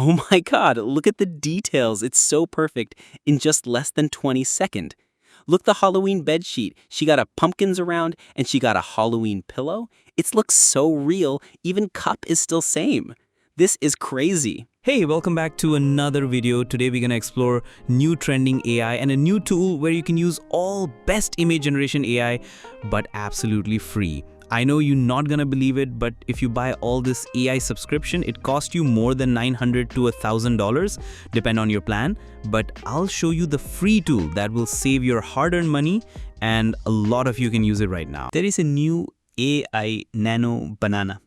Oh my god, look at the details. It's so perfect in just less than 20 seconds. Look the Halloween bed sheet. She got a pumpkins around and she got a Halloween pillow. It looks so real, even cup is still same. This is crazy. Hey, welcome back to another video. Today we're gonna explore new trending AI and a new tool where you can use all best image generation AI, but absolutely free. I know you're not gonna believe it, but if you buy all this AI subscription, it costs you more than $900 to $1,000, depend on your plan. But I'll show you the free tool that will save your hard-earned money, and a lot of you can use it right now. There is a new AI Nano banana,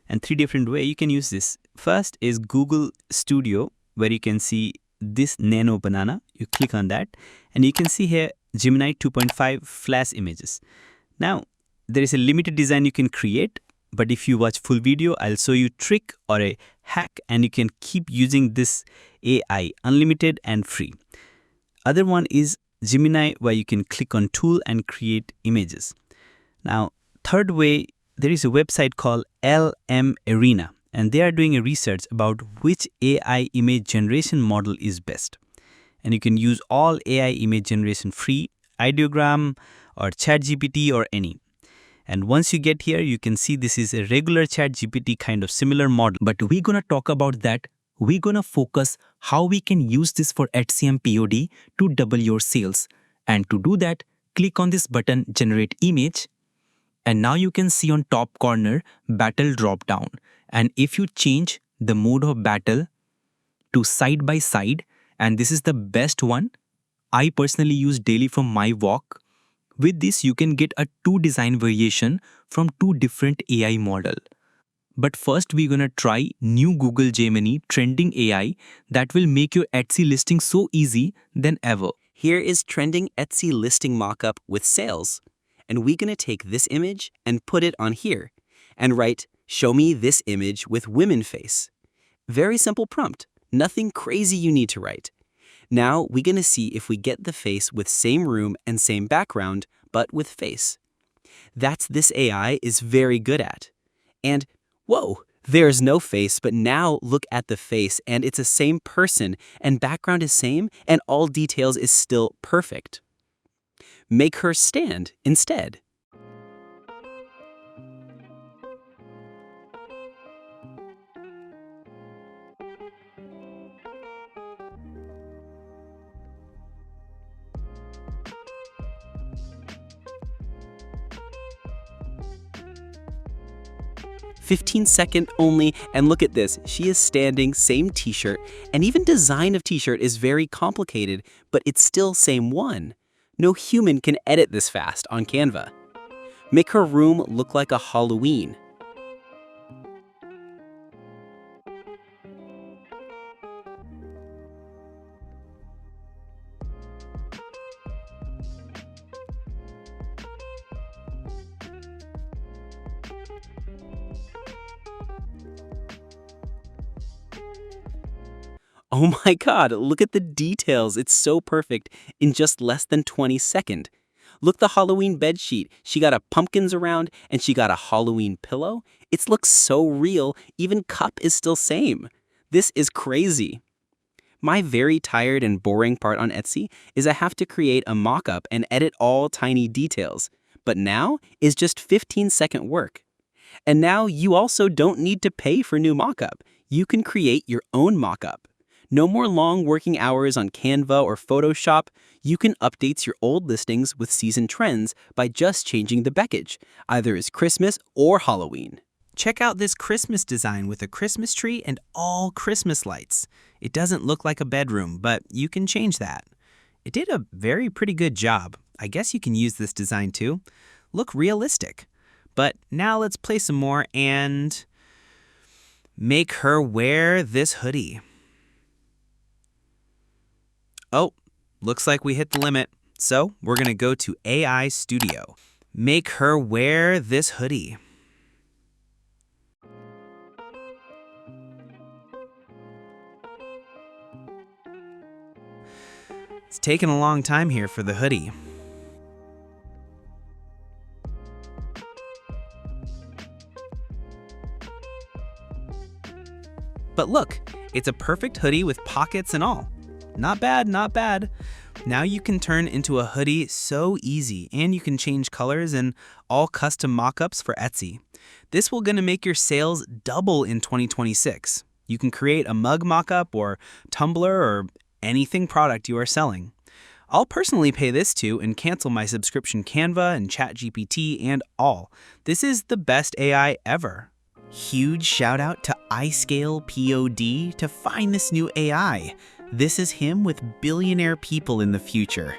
and three different ways you can use this. First is Google Studio, where you can see this Nano banana. You click on that, and you can see here Gemini 2.5 flash images. Now, there is a limited design you can create, but if you watch full video, I'll show you trick or a hack, and you can keep using this AI unlimited and free. Other one is Gemini, where you can click on tool and create images. Now, third way, there is a website called LM Arena, and they are doing a research about which AI image generation model is best. And you can use all AI image generation free, Ideogram or ChatGPT or any. And once you get here, you can see this is a regular ChatGPT kind of similar model. But we're gonna talk about that. We're gonna focus how we can use this for HCM POD to double your sales. And to do that, click on this button, Generate Image. And now you can see on top corner, Battle drop down. And if you change the mode of battle to side by side, and this is the best one, I personally use daily from my walk. With this, you can get a two design variation from two different AI model. But first, we're gonna try new Google Gemini trending AI that will make your Etsy listing so easy than ever. Here is trending Etsy listing mockup with sales. And we're gonna take this image and put it on here and write, show me this image with women face. Very simple prompt, nothing crazy you need to write. Now we're gonna see if we get the face with same room and same background, but with face. That's this AI is very good at. And whoa, there's no face, but now look at the face and it's the same person and background is same and all details is still perfect. Make her stand instead. "15-second only, and look at this. She is standing, same t-shirt, and even design of t-shirt is very complicated, but it's still same one. No human can edit this fast on Canva. Make her room look like a Halloween. Oh my god, look at the details. It's so perfect in just less than 20 seconds. Look the Halloween bed sheet. She got a pumpkins around and she got a Halloween pillow. It looks so real, even cup is still same. This is crazy. My very tired and boring part on Etsy is I have to create a mockup and edit all tiny details. But now is just 15-second work. And now you also don't need to pay for new mockup. You can create your own mockup. No more long working hours on Canva or Photoshop. You can update your old listings with season trends by just changing the package, either as Christmas or Halloween. Check out this Christmas design with a Christmas tree and all Christmas lights. It doesn't look like a bedroom, but you can change that. It did a pretty good job. I guess you can use this design too. Look realistic. But now let's play some more and make her wear this hoodie. Oh, looks like we hit the limit. So we're gonna go to AI Studio. Make her wear this hoodie. It's taking a long time here for the hoodie. But look, It's a perfect hoodie with pockets and all. Not bad, not bad. Now you can turn into a hoodie so easy, and you can change colors and all custom mockups for Etsy. This will gonna make your sales double in 2026. You can create a mug mockup or tumbler or anything product you are selling. I'll personally pay this to and cancel my subscription Canva and ChatGPT and all. This is the best AI ever. Huge shout out to iScale POD to find this new AI. This is him with billionaire people in the future.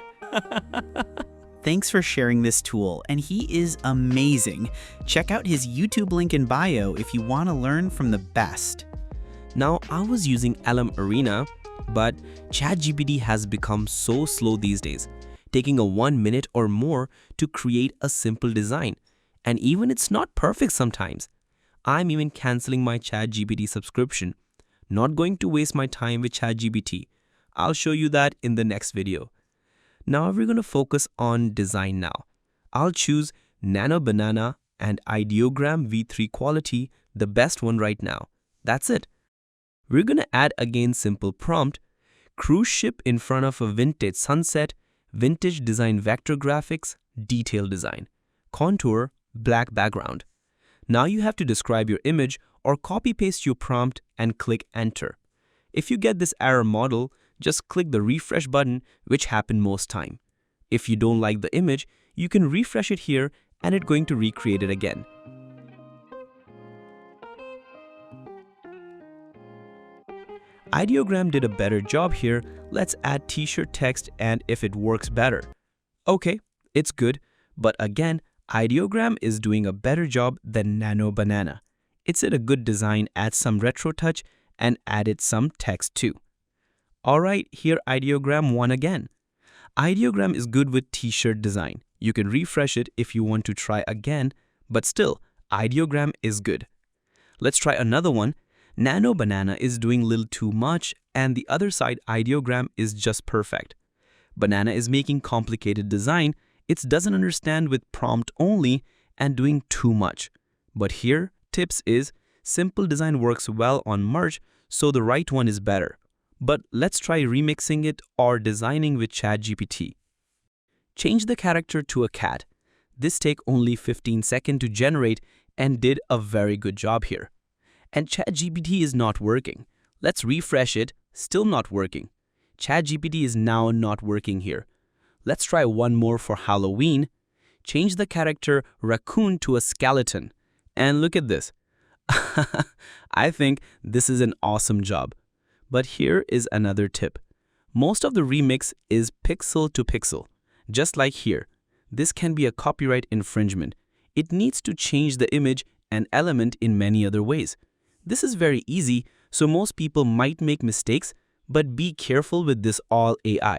Thanks for sharing this tool, and he is amazing. Check out his YouTube link in bio if you want to learn from the best. Now, I was using LM Arena, but ChatGPT has become so slow these days, taking a 1 minute or more to create a simple design. And even it's not perfect sometimes. I'm even canceling my ChatGPT subscription. Not going to waste my time with ChatGPT. I'll show you that in the next video. Now we're going to focus on design now. I'll choose Nano Banana and Ideogram V3 quality, the best one right now. That's it. We're going to add again simple prompt, cruise ship in front of a vintage sunset, vintage design vector graphics, detail design, contour, black background. Now you have to describe your image or copy paste your prompt and click enter. If you get this error model, just click the refresh button, which happens most time. If you don't like the image, you can refresh it here and it's going to recreate it again. Ideogram did a better job here. Let's add t-shirt text and if it works better. Okay, it's good, but again, Ideogram is doing a better job than Nano Banana. It's a good design, add some retro touch and added some text too. Alright, here Ideogram won again. Ideogram is good with t-shirt design. You can refresh it if you want to try again, but still, Ideogram is good. Let's try another one. Nano Banana is doing little too much and the other side Ideogram is just perfect. Banana is making complicated design. It doesn't understand with prompt only and doing too much. But here, tips is simple design works well on merch, so the right one is better. But let's try remixing it or designing with ChatGPT. Change the character to a cat. This take only 15 seconds to generate and did a very good job here. And ChatGPT is not working. Let's refresh it, still not working. ChatGPT is now not working here. Let's try one more for Halloween. Change the character raccoon to a skeleton. And look at this. I think this is an awesome job. But here is another tip. Most of the remix is pixel to pixel. Just like here. This can be a copyright infringement. It needs to change the image and element in many other ways. This is very easy, so most people might make mistakes, but be careful with this all AI.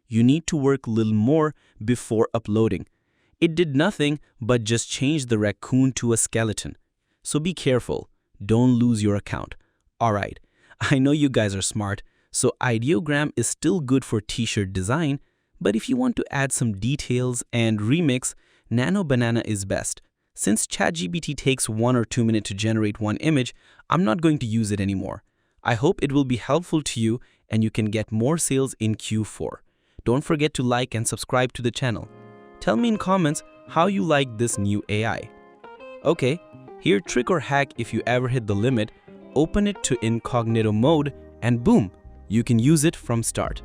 You need to work a little more before uploading. It did nothing but just change the raccoon to a skeleton. So be careful. Don't lose your account. Alright, I know you guys are smart, so Ideogram is still good for t-shirt design, but if you want to add some details and remix, Nano Banana is best. Since ChatGPT takes 1 or 2 minutes to generate one image, I'm not going to use it anymore. I hope it will be helpful to you and you can get more sales in Q4. Don't forget to like and subscribe to the channel. Tell me in comments how you like this new AI. Okay, here trick or hack if you ever hit the limit, open it to incognito mode and boom, you can use it from start.